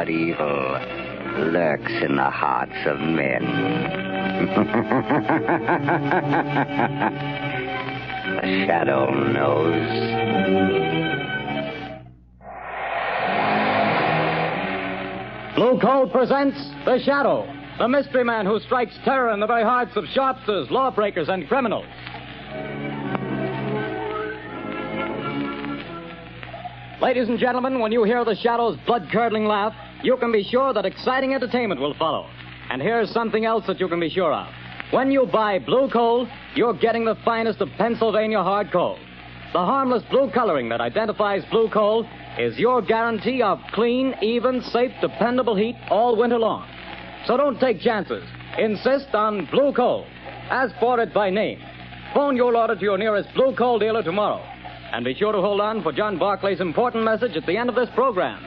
but evil lurks in the hearts of men. The shadow knows. Blue Coal presents The Shadow, the mystery man who strikes terror in the very hearts of shopsters, lawbreakers, and criminals. Ladies and gentlemen, when you hear The Shadow's blood-curdling laugh, you can be sure that exciting entertainment will follow. And here's something else that you can be sure of. When you buy Blue Coal, you're getting the finest of Pennsylvania hard coal. The harmless blue coloring that identifies Blue Coal is your guarantee of clean, even, safe, dependable heat all winter long. So don't take chances. Insist on Blue Coal. Ask for it by name. Phone your order to your nearest Blue Coal dealer tomorrow. And be sure to hold on for John Barclay's important message at the end of this program.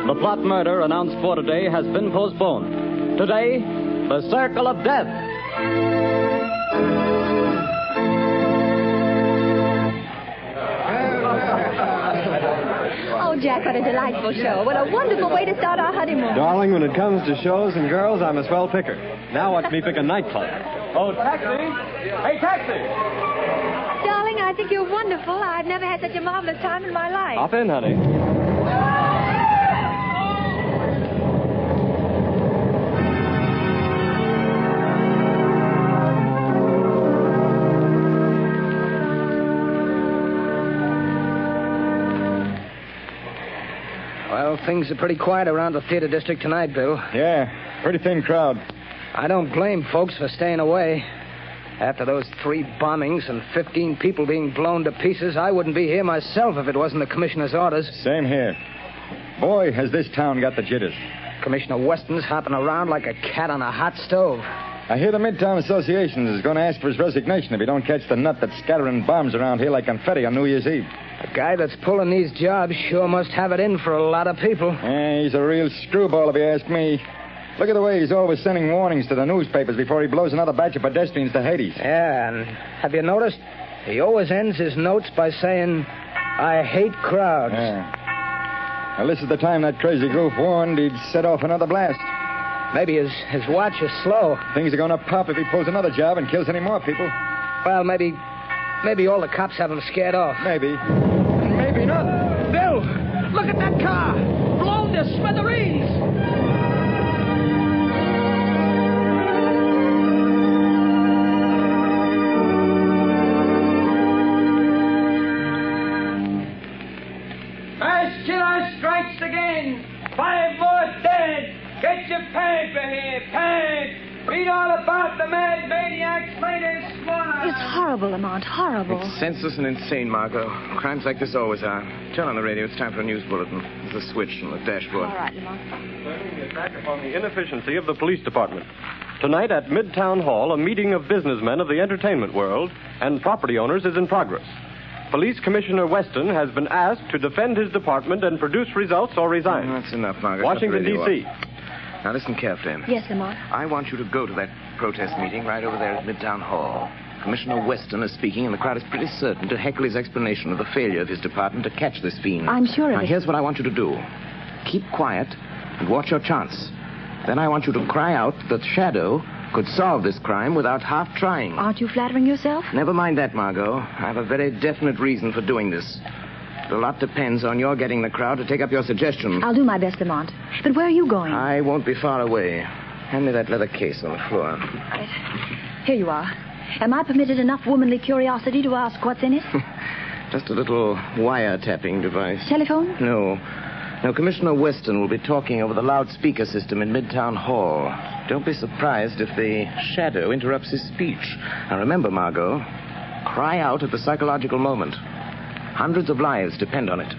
The plot murder announced for today has been postponed. Today, the Circle of Death. Oh, Jack, what a delightful show. What a wonderful way to start our honeymoon. Darling, when it comes to shows and girls, I'm a swell picker. Now watch me pick a nightclub. Oh, taxi! Hey, taxi! Darling, I think you're wonderful. I've never had such a marvelous time in my life. Hop in, honey. Well, things are pretty quiet around the theater district tonight, Bill. Yeah, pretty thin crowd. I don't blame folks for staying away. After those 3 bombings and 15 people being blown to pieces, I wouldn't be here myself if it wasn't the commissioner's orders. Same here. Boy, has this town got the jitters. Commissioner Weston's hopping around like a cat on a hot stove. I hear the Midtown Association is going to ask for his resignation if he don't catch the nut that's scattering bombs around here like confetti on New Year's Eve. The guy that's pulling these jobs sure must have it in for a lot of people. Yeah, he's a real screwball if you ask me. Look at the way he's always sending warnings to the newspapers before he blows another batch of pedestrians to Hades. Yeah, and have you noticed? He always ends his notes by saying, I hate crowds. Yeah. Well, this is the time that crazy goof warned he'd set off another blast. Maybe his watch is slow. Things are going to pop if he pulls another job and kills any more people. Well, maybe all the cops have him scared off. Maybe. Maybe not. Bill, look at that car. Blown to smithereens. Mass killer strikes again. 5 more dead. Get your paper here, Peg. Read all about the mad maniac's latest squad. It's horrible, Lamont, horrible. It's senseless and insane, Margot. Crimes like this always are. Turn on the radio. It's time for a news bulletin. There's a switch on the dashboard. All right, Lamont. Turning the attack upon the inefficiency of the police department. Tonight at Midtown Hall, a meeting of businessmen of the entertainment world and property owners is in progress. Police Commissioner Weston has been asked to defend his department and produce results or resign. That's enough, Margot. Washington, D.C. Now listen carefully. Yes, Lamont. I want you to go to that protest meeting right over there at Midtown Hall. Commissioner Weston is speaking, and the crowd is pretty certain to heckle his explanation of the failure of his department to catch this fiend. I'm sure of Now, it. here's what I want you to do. Keep quiet and watch your chance. Then I want you to cry out that Shadow could solve this crime without half trying. Aren't you flattering yourself? Never mind that, Margot. I have a very definite reason for doing this. A lot depends on your getting the crowd to take up your suggestion. I'll do my best, Lamont. But where are you going? I won't be far away. Hand me that leather case on the floor. Right. Here you are. Am I permitted enough womanly curiosity to ask what's in it? Just a little wiretapping device. Telephone? No. Now, Commissioner Weston will be talking over the loudspeaker system in Midtown Hall. Don't be surprised if the Shadow interrupts his speech. Now, remember, Margot, cry out at the psychological moment. Hundreds of lives depend on it.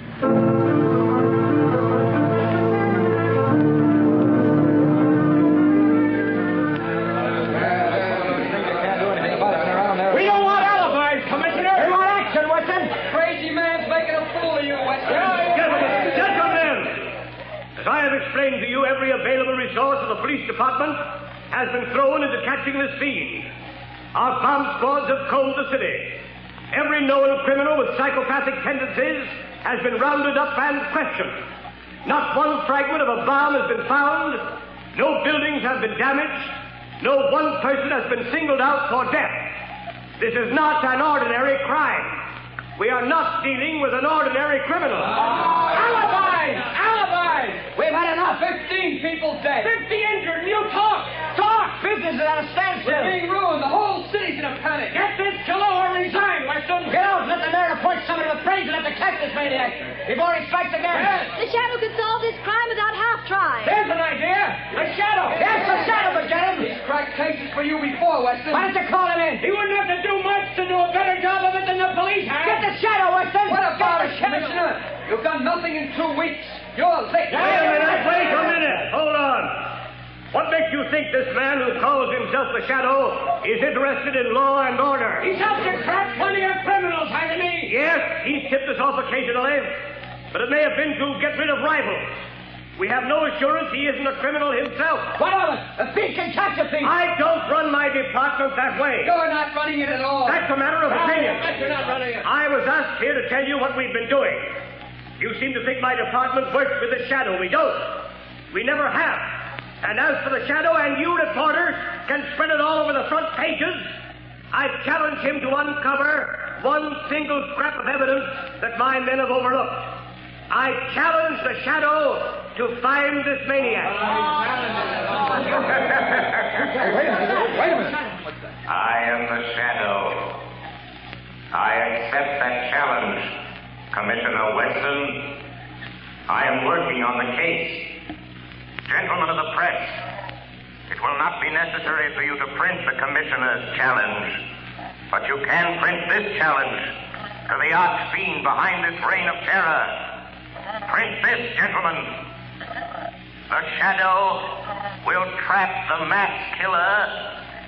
We don't want alibis, Commissioner. We want action, Weston. Crazy man's making a fool of you, Weston. Gentlemen, as I have explained to you, every available resource of the police department has been thrown into catching this fiend. Our bomb squads have combed the city. Every known criminal with psychopathic tendencies has been rounded up and questioned. Not one fragment of a bomb has been found. No buildings have been damaged. No one person has been singled out for death. This is not an ordinary crime. We are not dealing with an ordinary criminal. Alibis! Alibis! We've had enough. 15 people dead. 50 injured, and you talk! Talk! Business is at a standstill. We're being ruined. The whole city's in a panic. Get this killer or resign, Weston. Get out. Let the mayor appoint somebody to praise and have to catch this maniac before he strikes again. Yes. The shadow could solve this crime without half trying. There's an idea. The shadow. Yes, the shadow could get him. He's cracked cases for you before, Weston. Why don't you call him in? He wouldn't have to do much to do a better job of it than the police have. Get the shadow, Weston. What about it, Commissioner? You've done nothing in 2 weeks. You're late. Wait a minute. Hold on. What makes you think this man who calls himself the Shadow is interested in law and order? He's helped to crack plenty of criminals, hasn't he? Yes, he's tipped us off occasionally, but it may have been to get rid of rivals. We have no assurance he isn't a criminal himself. What of it? A thief can catch a thief. I don't run my department that way. You're not running it at all. That's a matter of opinion. You're not running it. I was asked here to tell you what we've been doing. You seem to think my department works with the Shadow. We don't. We never have. And as for the Shadow, and you reporters can spread it all over the front pages, I challenge him to uncover one single scrap of evidence that my men have overlooked. I challenge the Shadow to find this maniac. Wait a minute. I am the Shadow. I accept that challenge, Commissioner Weston. I am working on the case. Gentlemen of the press, it will not be necessary for you to print the Commissioner's challenge, but you can print this challenge to the arch-fiend behind this reign of terror. Print this, gentlemen. The Shadow will trap the mass killer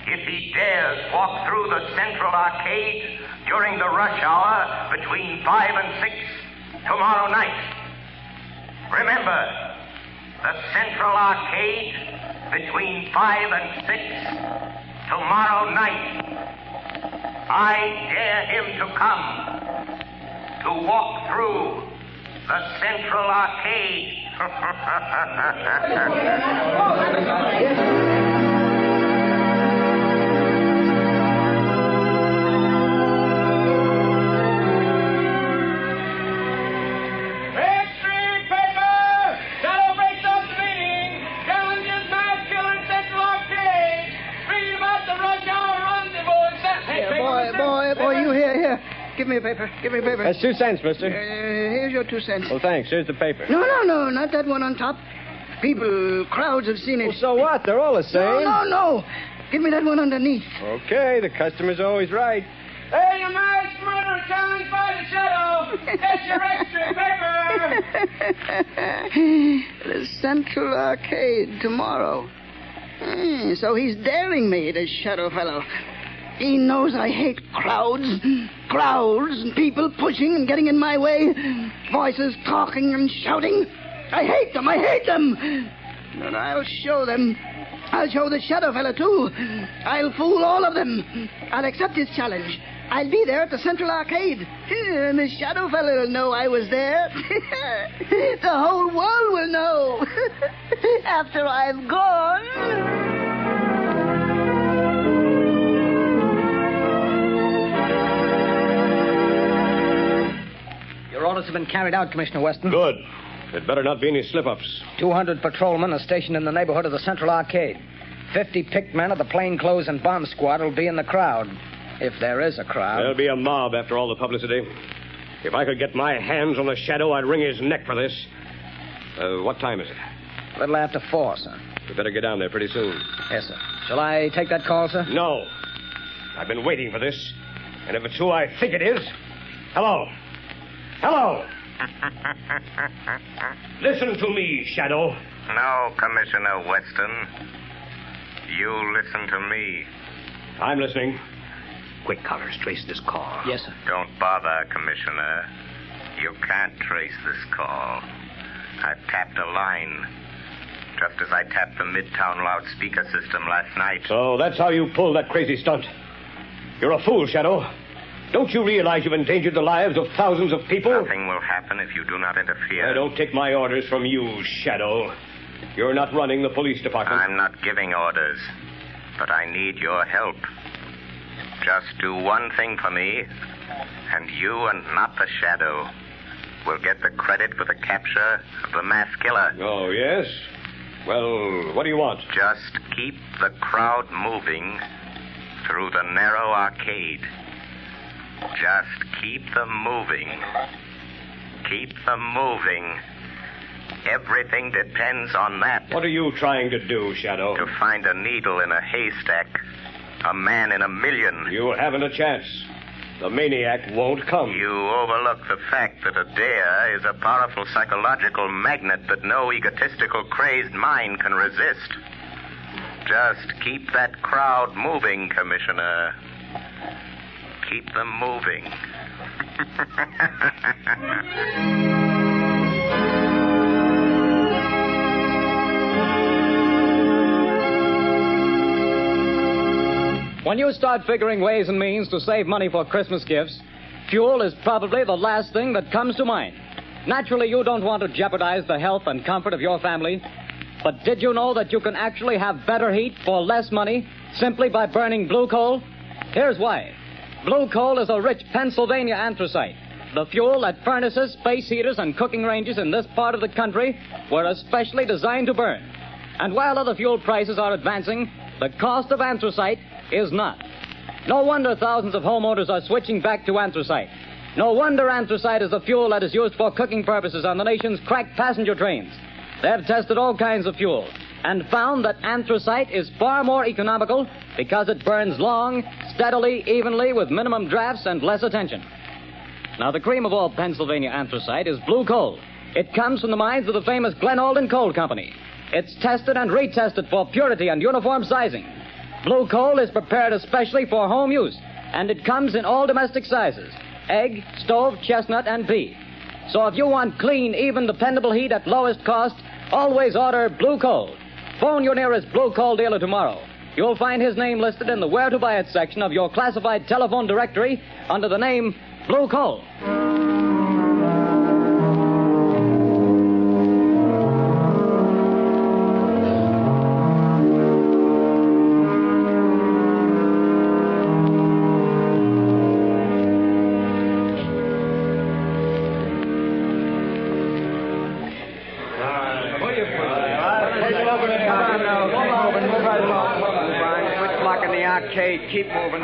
if he dares walk through the Central Arcade during the rush hour between 5 and 6 tomorrow night. Remember, the Central Arcade between 5 and 6 tomorrow night. I dare him to come to walk through the Central Arcade. Give me a paper. Give me a paper. That's 2 cents, mister. Here's your 2 cents. Well, thanks. Here's the paper. No, not that one on top. People, crowds have seen it. Well, so what? They're all the same. No. Give me that one underneath. Okay, the customer's always right. Hey, you mass murderer challenged by the Shadow. That's your extra paper. The Central Arcade tomorrow. So he's daring me, this Shadow fellow. He knows I hate crowds, and people pushing and getting in my way, voices talking and shouting. I hate them. But I'll show them. I'll show the Shadow fella, too. I'll fool all of them. I'll accept his challenge. I'll be there at the Central Arcade. And the Shadow fella will know I was there. The whole world will know. After I've gone. Your orders have been carried out, Commissioner Weston. Good. There'd better not be any slip-ups. 200 patrolmen are stationed in the neighborhood of the Central Arcade. 50 picked men of the plainclothes and bomb squad will be in the crowd. If there is a crowd. There'll be a mob after all the publicity. If I could get my hands on the Shadow, I'd wring his neck for this. What time is it? A little after 4, sir. We better get down there pretty soon. Yes, sir. Shall I take that call, sir? No. I've been waiting for this. And if it's who I think it is... Hello. Listen to me, Shadow. No, Commissioner Weston. You listen to me. I'm listening. Quick, Collars, trace this call. Yes, sir. Don't bother, Commissioner. You can't trace this call. I've tapped a line. Just as I tapped the Midtown loudspeaker system last night. So that's how you pulled that crazy stunt. You're a fool, Shadow. Don't you realize you've endangered the lives of thousands of people? Nothing will happen if you do not interfere. I don't take my orders from you, Shadow. You're not running the police department. I'm not giving orders, but I need your help. Just do one thing for me, and you and not the Shadow will get the credit for the capture of the mass killer. Oh, yes? Well, what do you want? Just keep the crowd moving through the narrow arcade. Just keep them moving. Keep them moving. Everything depends on that. What are you trying to do, Shadow? To find a needle in a haystack. A man in a million. You haven't a chance. The maniac won't come. You overlook the fact that a dare is a powerful psychological magnet that no egotistical, crazed mind can resist. Just keep that crowd moving, Commissioner. Keep them moving. When you start figuring ways and means to save money for Christmas gifts, fuel is probably the last thing that comes to mind. Naturally, you don't want to jeopardize the health and comfort of your family. But did you know that you can actually have better heat for less money simply by burning blue coal? Here's why. Blue coal is a rich Pennsylvania anthracite. The fuel that furnaces, space heaters, and cooking ranges in this part of the country were especially designed to burn. And while other fuel prices are advancing, the cost of anthracite is not. No wonder thousands of homeowners are switching back to anthracite. No wonder anthracite is the fuel that is used for cooking purposes on the nation's crack passenger trains. They've tested all kinds of fuel and found that anthracite is far more economical because it burns long, steadily, evenly, with minimum drafts and less attention. Now, the cream of all Pennsylvania anthracite is blue coal. It comes from the mines of the famous Glen Alden Coal Company. It's tested and retested for purity and uniform sizing. Blue coal is prepared especially for home use, and it comes in all domestic sizes: egg, stove, chestnut, and pea. So if you want clean, even, dependable heat at lowest cost, always order blue coal. Phone your nearest blue coal dealer tomorrow. You'll find his name listed in the Where to Buy It section of your classified telephone directory under the name Blue Coal. Keep moving.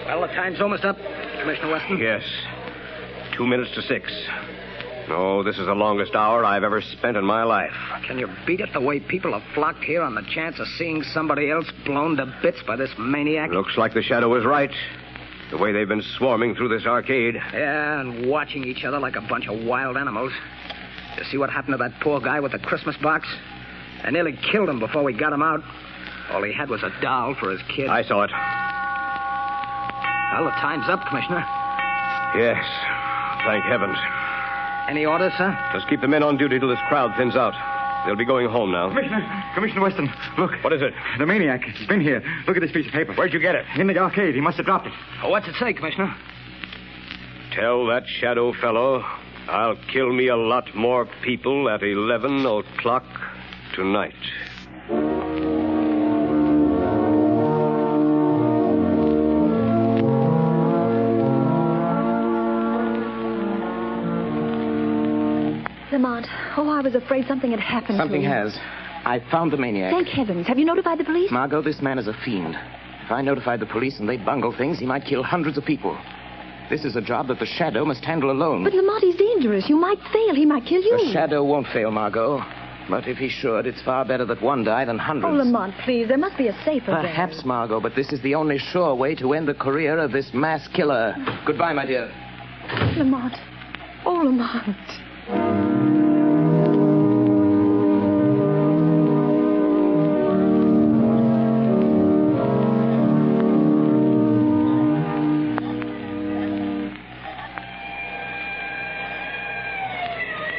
Well, the time's almost up, Commissioner Weston. Yes. 2 minutes to 6. Oh, this is the longest hour I've ever spent in my life. Can you beat it the way people have flocked here on the chance of seeing somebody else blown to bits by this maniac? Looks like the Shadow was right. The way they've been swarming through this arcade. Yeah, and watching each other like a bunch of wild animals. You see what happened to that poor guy with the Christmas box? I nearly killed him before we got him out. All he had was a doll for his kid. I saw it. Well, the time's up, Commissioner. Yes. Thank heavens. Any orders, sir? Just keep the men on duty till this crowd thins out. They'll be going home now. Commissioner Weston, look. What is it? The maniac. He's been here. Look at this piece of paper. Where'd you get it? In the arcade. He must have dropped it. Oh, what's it say, Commissioner? Tell that Shadow fellow I'll kill me a lot more people at 11 o'clock tonight. Lamont, I was afraid something had happened Something to him. has. I found the maniac. Thank heavens. Have you notified the police? Margot, this man is a fiend. If I notified the police and they bungle things, he might kill hundreds of people. This is a job that the Shadow must handle alone. But Lamont, he's dangerous. You might fail. He might kill you. The Shadow won't fail, Margot. But if he should, it's far better that one die than hundreds. Oh, Lamont, please. There must be a safer way. Perhaps, Margot, but this is the only sure way to end the career of this mass killer. Goodbye, my dear. Lamont. Oh, Lamont.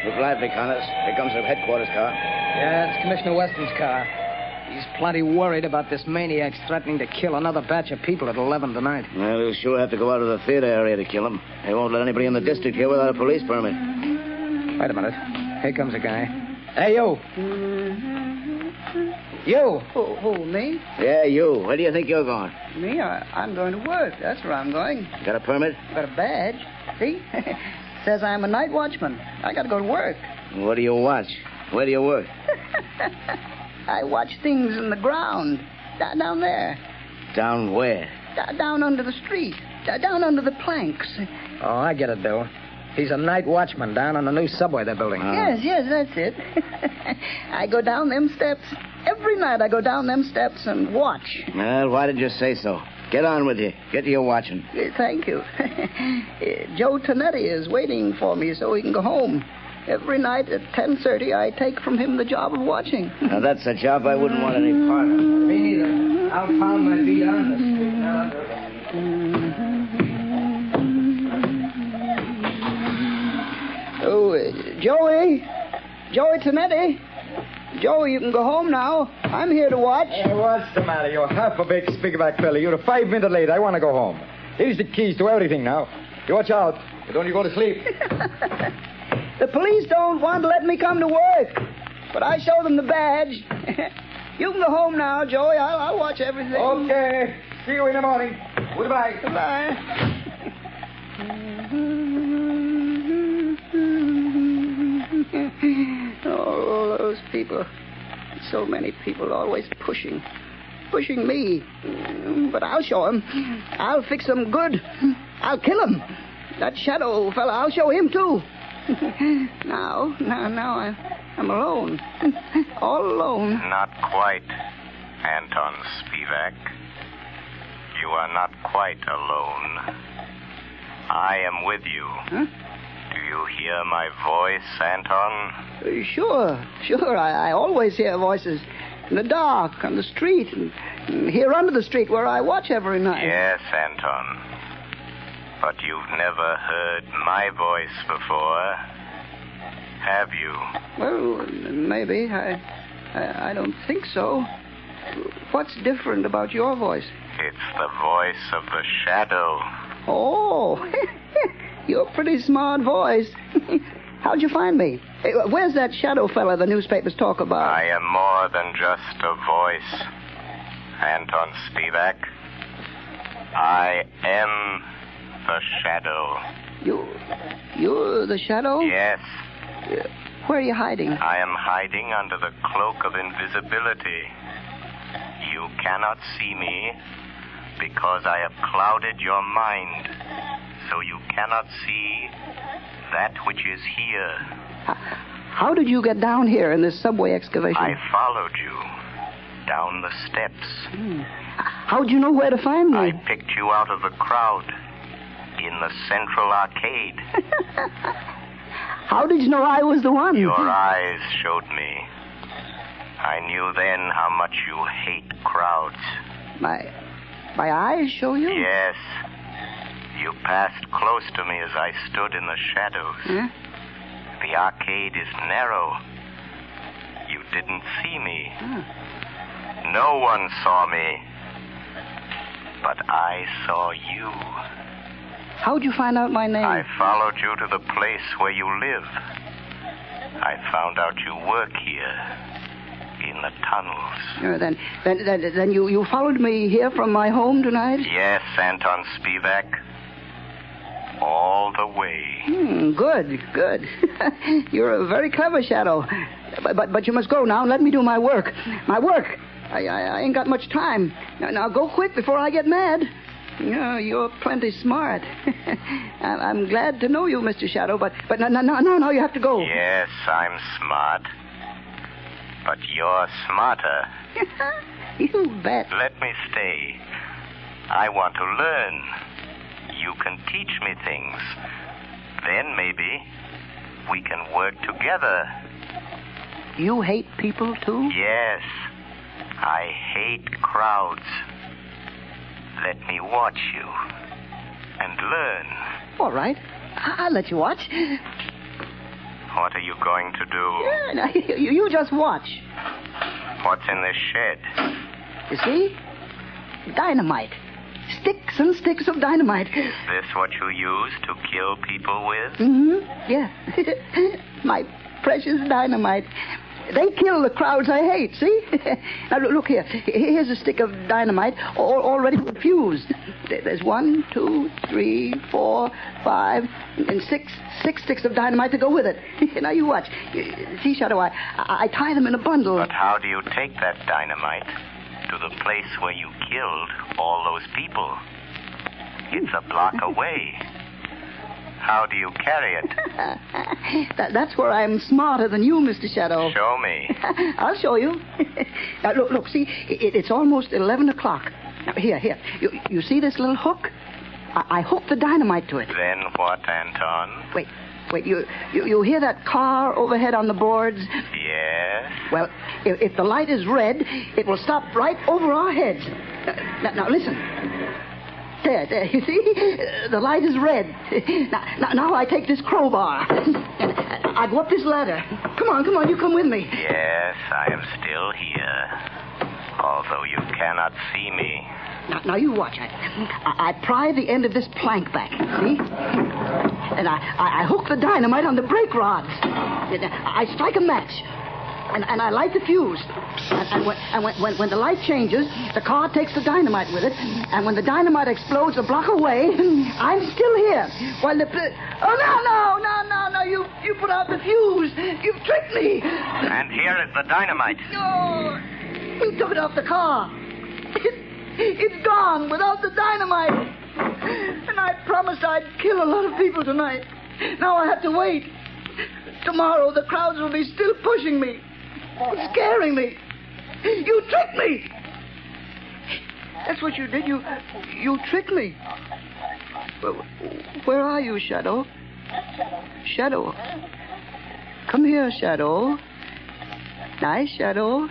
Look lively, Connors. Here comes the headquarters car. Yeah, it's Commissioner Weston's car. He's plenty worried about this maniac's threatening to kill another batch of people at 11 tonight. Well, he'll sure have to go out of the theater area to kill him. They won't let anybody in the district here without a police permit. Wait a minute. Here comes a guy. Hey, you. You. Who, me? Yeah, you. Where do you think you're going? Me? I'm going to work. That's where I'm going. You got a permit? Got a badge. See? Says I'm a night watchman. I got to go to work. What do you watch? Where do you work? I watch things in the ground. Down there. Down where? Down under the street. Down under the planks. Oh, I get it, Bill. He's a night watchman down on the new subway they're building. Yes, that's it. I go down them steps. Every night I go down them steps and watch. Well, why did you say so? Get on with you. Get to your watching. Thank you. Joe Tonetti is waiting for me so he can go home. Every night at 10:30, I take from him the job of watching. Now, that's a job I wouldn't want any part of. Me neither. I'll pound my feet on the street. Oh, Joey Tonetti. Joey, you can go home now. I'm here to watch. Hey, what's the matter? You're half a big speakerback fella. You're 5 minutes late. I want to go home. Here's the keys to everything now. You watch out. Don't you go to sleep. The police don't want to let me come to work, but I show them the badge. You can go home now, Joey. I'll watch everything. Okay. See you in the morning. Goodbye. Goodbye. Oh, those people. So many people always pushing me. But I'll show them. I'll fix them good. I'll kill him. That shadow fella, I'll show him, too. Now I'm alone. All alone. Not quite, Anton Spivak. You are not quite alone. I am with you. Huh? Do you hear my voice, Anton? Sure. I always hear voices. In the dark, on the street, and here under the street where I watch every night. Yes, Anton. But you've never heard my voice before, have you? Well, maybe. I don't think so. What's different about your voice? It's the voice of the shadow. Oh, you're a pretty smart voice. How'd you find me? Where's that shadow fella the newspapers talk about? I am more than just a voice, Anton Spivak. I am the shadow. You're the shadow? Yes. Where are you hiding? I am hiding under the cloak of invisibility. You cannot see me because I have clouded your mind, so you cannot see that which is here. How did you get down here in this subway excavation? I followed you down the steps. How'd you know where to find me? I picked you out of the crowd in the Central Arcade. How did you know I was the one? Your eyes showed me. I knew then how much you hate crowds. My eyes show you? Yes. You passed close to me as I stood in the shadows. Huh? The arcade is narrow. You didn't see me. No one saw me. But I saw you. How'd you find out my name? I followed you to the place where you live. I found out you work here. In the tunnels. Then you followed me here from my home tonight? Yes, Anton Spivak. All the way. Good. You're a very clever shadow. But you must go now and let me do my work. My work. I ain't got much time. Now go quick before I get mad. You're plenty smart. I'm glad to know you, Mr. Shadow, but no, you have to go. Yes, I'm smart. But you're smarter. You bet. Let me stay. I want to learn. You can teach me things. Then maybe we can work together. You hate people, too? Yes. I hate crowds. Let me watch you and learn. All right. I'll let you watch. What are you going to do? Yeah, now, you just watch. What's in this shed? You see? Dynamite. Sticks and sticks of dynamite. Is this what you use to kill people with? Mm-hmm. Yeah. My precious dynamite. They kill the crowds I hate, see? Now, look here. Here's a stick of dynamite already fused. There's 1, 2, 3, 4, 5, and 6 sticks of dynamite to go with it. Now, you watch. See, Shadow, I tie them in a bundle. But how do you take that dynamite to the place where you killed all those people? It's a block away. How do you carry it? That's where I'm smarter than you, Mr. Shadow. Show me. I'll show you. Now, look, see, it's almost 11 o'clock. Now, here. You see this little hook? I hook the dynamite to it. Then what, Anton? Wait, you hear that car overhead on the boards? Yes? Well, if the light is red, it will stop right over our heads. Now listen. There, you see? The light is red. Now I take this crowbar. And I go up this ladder. Come on, you come with me. Yes, I am still here. Although you cannot see me. Now you watch. I pry the end of this plank back, see? And I hook the dynamite on the brake rods. I strike a match. And I light the fuse. And when the light changes, the car takes the dynamite with it. And when the dynamite explodes a block away, I'm still here. While the... Oh, no. You put out the fuse. You've tricked me. And here is the dynamite. No. You took it off the car. It's gone without the dynamite. And I promised I'd kill a lot of people tonight. Now I have to wait. Tomorrow the crowds will be still pushing me. Scaring me. You tricked me. That's what you did. You tricked me. Where are you, Shadow? Shadow. Come here, Shadow. Nice, Shadow.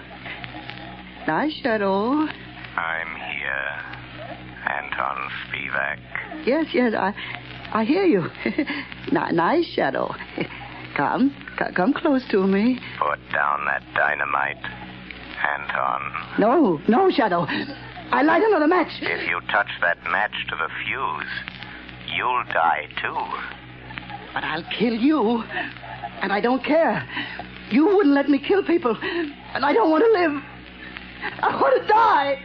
Nice, Shadow. I'm here, Anton Spivak. Yes, I hear you. Nice, Shadow. Come close to me. Put down that dynamite, Anton. No, Shadow. I light another match. If you touch that match to the fuse, you'll die too. But I'll kill you, and I don't care. You wouldn't let me kill people, and I don't want to live. I want to die.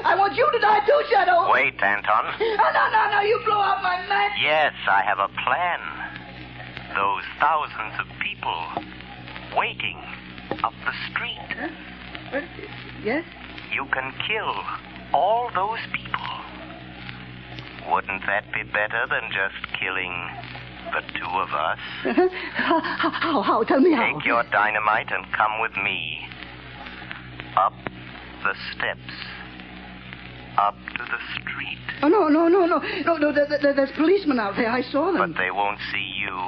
I want you to die too, Shadow. Wait, Anton. No, you blow out my match. Yes, I have a plan. Those thousands of people waiting up the street. Huh? Yes? You can kill all those people. Wouldn't that be better than just killing the two of us? How? Tell me how. Take your dynamite and come with me. Up the steps. Up to the street. Oh, no. There's policemen out there. I saw them. But they won't see you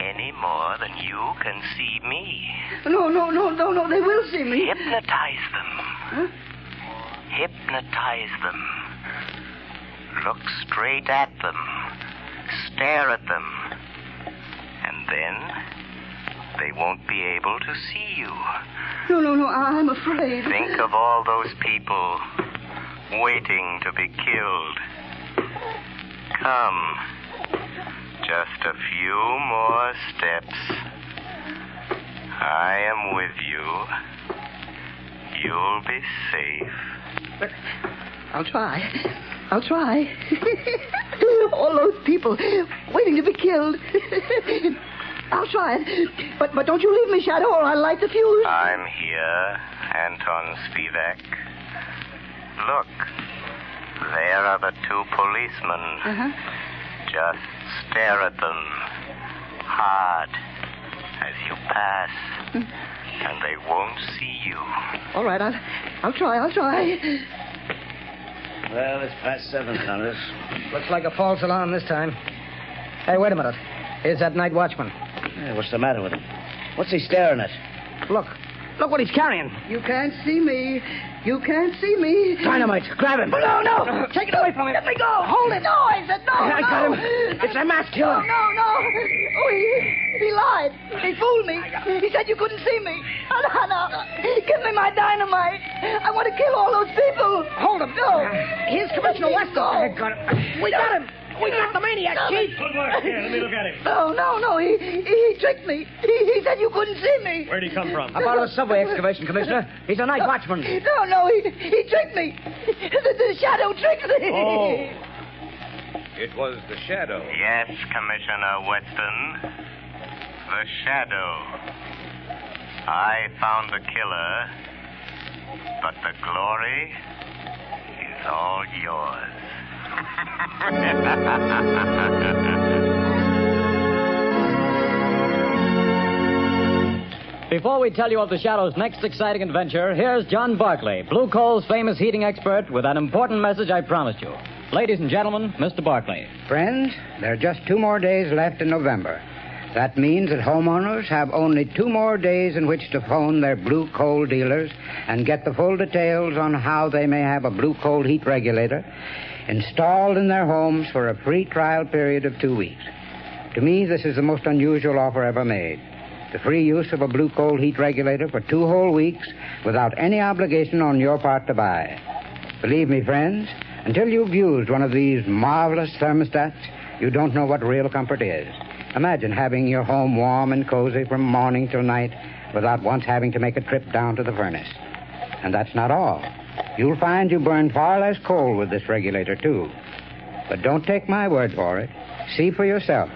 any more than you can see me. No. They will see me. Hypnotize them. Huh? Hypnotize them. Look straight at them. Stare at them. And then they won't be able to see you. No, I'm afraid. Think of all those people waiting to be killed. Come. Just a few more steps. I am with you. You'll be safe. But I'll try. All those people waiting to be killed. I'll try it. But don't you leave me, Shadow, or I'll light the fuse. I'm here, Anton Spivak. Look, there are the two policemen. Uh-huh. Just stare at them hard as you pass, and they won't see you. All right, I'll try. Well, it's past 7, Congress. Looks like a false alarm this time. Hey, wait a minute. Here's that night watchman. What's the matter with him? What's he staring at? Look, Look what he's carrying. You can't see me. You can't see me. Dynamite. Grab him. No. Take it away from him. Let me go. Hold it. No, I said no. I got him. It's a mass killer. No. Oh, he lied. He fooled me. He said you couldn't see me. No. Give me my dynamite. I want to kill all those people. Hold him. No. Here's Commissioner Weston. I got him. We got him. We got the maniac, Chief. Good work. Here, let me look at him. No. He tricked me. He said you couldn't see me. Where'd he come from? About a subway excavation, Commissioner. He's a night watchman. No. He tricked me. The shadow tricked me. Oh. It was the shadow. Yes, Commissioner Weston. The shadow. I found the killer, but the glory is all yours. Before we tell you of the Shadow's next exciting adventure, here's John Barclay, Blue Coal's famous heating expert, with an important message I promised you. Ladies and gentlemen, Mr. Barclay. Friends, there are just 2 more days left in November. That means that homeowners have only 2 more days in which to phone their Blue Coal dealers and get the full details on how they may have a Blue Coal heat regulator installed in their homes for a free trial period of 2 weeks. To me, this is the most unusual offer ever made. The free use of a Blue Coal heat regulator for 2 whole weeks without any obligation on your part to buy. Believe me, friends, until you've used one of these marvelous thermostats, you don't know what real comfort is. Imagine having your home warm and cozy from morning till night without once having to make a trip down to the furnace. And that's not all. You'll find you burn far less coal with this regulator, too. But don't take my word for it. See for yourself.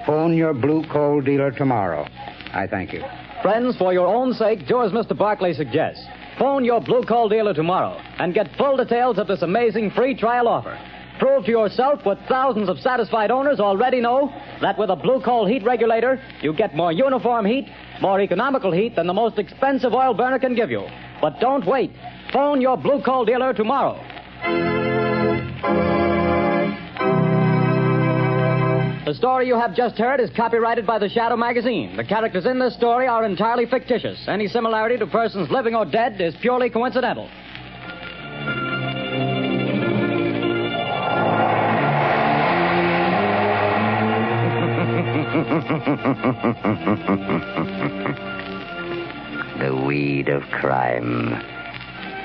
Phone your Blue Coal dealer tomorrow. I thank you. Friends, for your own sake, do as Mr. Barclay suggests. Phone your Blue Coal dealer tomorrow and get full details of this amazing free trial offer. Prove to yourself what thousands of satisfied owners already know, that with a Blue Coal heat regulator, you get more uniform heat, more economical heat than the most expensive oil burner can give you. But don't wait. Phone your Blue Coal dealer tomorrow. The story you have just heard is copyrighted by the Shadow magazine. The characters in this story are entirely fictitious. Any similarity to persons living or dead is purely coincidental. The weed of crime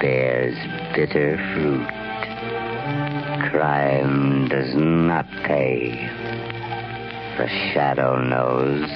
bears bitter fruit. Crime does not pay. The Shadow knows.